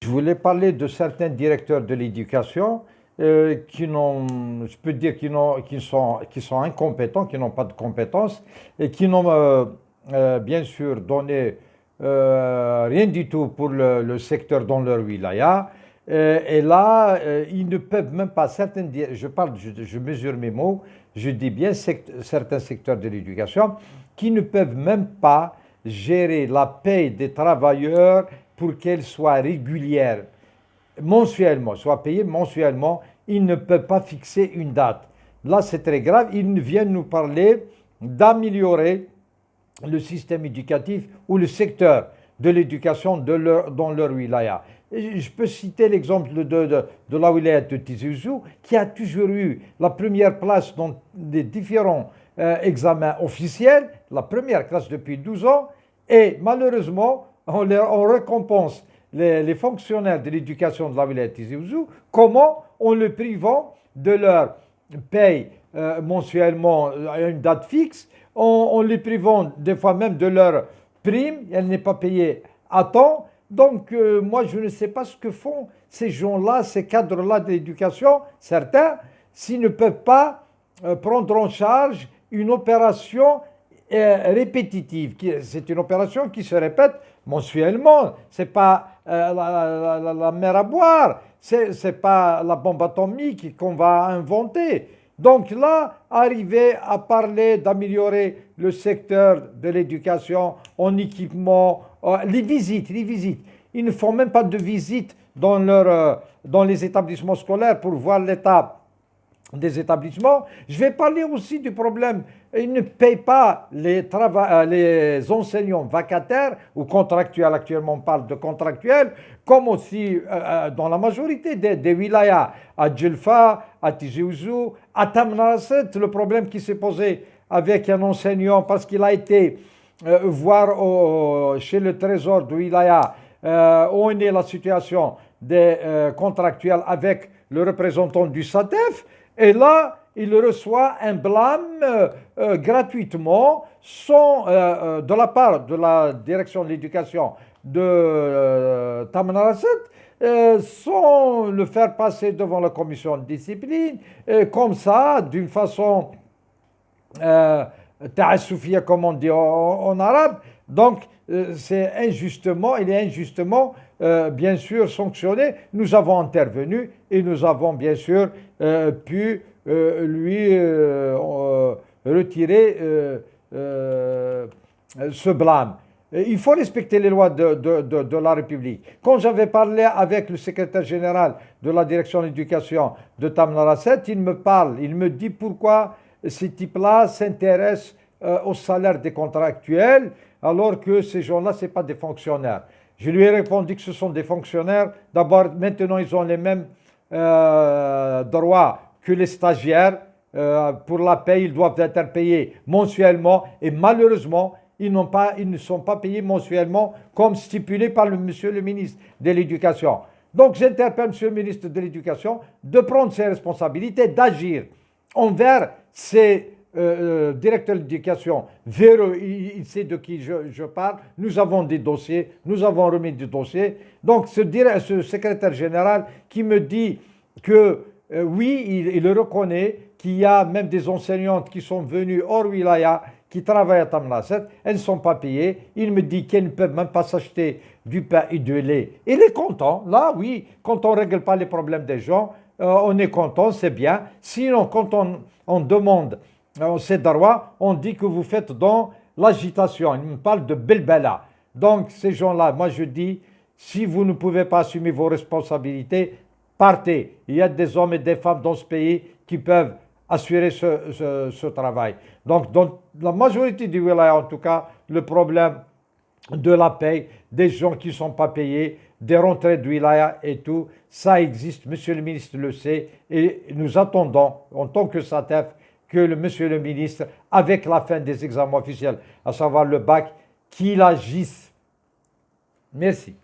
Je voulais parler de certains directeurs de l'éducation qui n'ont, je peux dire, qui sont incompétents, qui n'ont pas de compétences et qui n'ont bien sûr donné rien du tout pour le secteur dans leur wilaya. Et là, ils ne peuvent même pas, je mesure mes mots, je dis bien certains secteurs de l'éducation qui ne peuvent même pas gérer la paie des travailleurs pour qu'elle soit régulière mensuellement, soit payés mensuellement, ils ne peuvent pas fixer une date. Là, c'est très grave. Ils viennent nous parler d'améliorer le système éducatif ou le secteur de l'éducation dans leur wilaya. Je peux citer l'exemple de la wilaya de Tizi Ouzou, qui a toujours eu la première place dans les différents examens officiels, la première classe depuis 12 ans, et malheureusement, on récompense les fonctionnaires de l'éducation de la wilaya de Tizi Ouzou. Comment? En le privant de leur paye mensuellement à une date fixe, en les privant des fois même de leur prime, elle n'est pas payée à temps. Donc moi je ne sais pas ce que font ces gens-là, ces cadres-là de l'éducation, certains, s'ils ne peuvent pas prendre en charge une opération répétitive. C'est une opération qui se répète mensuellement. C'est pas la mer à boire, c'est pas la bombe atomique qu'on va inventer. Donc là, arriver à parler d'améliorer le secteur de l'éducation en équipement, les visites. Ils ne font même pas de visites dans les établissements scolaires pour voir l'état des établissements. Je vais parler aussi du problème. Ils ne payent pas les enseignants vacataires ou contractuels. Actuellement, on parle de contractuels, comme aussi dans la majorité des wilayas, à Djelfa, à Tizi Ouzou, à Tamnaraset. Le problème qui s'est posé avec un enseignant parce qu'il a été voir chez le trésor de wilaya où est la situation des contractuels avec le représentant du SATEF. Et là, il reçoit un blâme gratuitement de la part de la direction de l'éducation de Tamanrasset, sans le faire passer devant la commission de discipline, comme ça, d'une façon ta'assoufia, comme on dit en arabe. Donc, il est injustement, bien sûr, sanctionné. Nous avons intervenu et nous avons, bien sûr, pu lui retirer ce blâme. Il faut respecter les lois de la République. Quand j'avais parlé avec le secrétaire général de la direction de l'éducation de Tamnaraset, il me dit pourquoi ces types-là s'intéressent au salaire des contractuels, alors que ces gens-là, ce n'est pas des fonctionnaires. Je lui ai répondu que ce sont des fonctionnaires. D'abord, maintenant, ils ont les mêmes droits que les stagiaires. Pour la paie, ils doivent être payés mensuellement. Et malheureusement, ils ne sont pas payés mensuellement comme stipulé par monsieur le ministre de l'Éducation. Donc, j'interpelle monsieur le ministre de l'Éducation de prendre ses responsabilités, d'agir envers ces directeur de l'éducation, il sait de qui je parle. Nous avons des dossiers, nous avons remis des dossiers. Donc, ce secrétaire général qui me dit que oui, il reconnaît qu'il y a même des enseignantes qui sont venues hors wilaya, qui travaillent à Tamnaraset, elles ne sont pas payées. Il me dit qu'elles ne peuvent même pas s'acheter du pain et du lait. Il est content. Là, oui, quand on ne règle pas les problèmes des gens, on est content, c'est bien. Sinon, quand on demande ces darwa, on dit que vous faites dans l'agitation. Il me parle de belbala. Donc, ces gens-là, moi je dis, si vous ne pouvez pas assumer vos responsabilités, partez. Il y a des hommes et des femmes dans ce pays qui peuvent assurer ce travail. Donc, dans la majorité du wilaya, en tout cas, le problème de la paye, des gens qui ne sont pas payés, des rentrées de wilaya et tout, ça existe. Monsieur le ministre le sait et nous attendons, en tant que SATEF, que monsieur le ministre, avec la fin des examens officiels, à savoir le bac, qu'il agisse. Merci.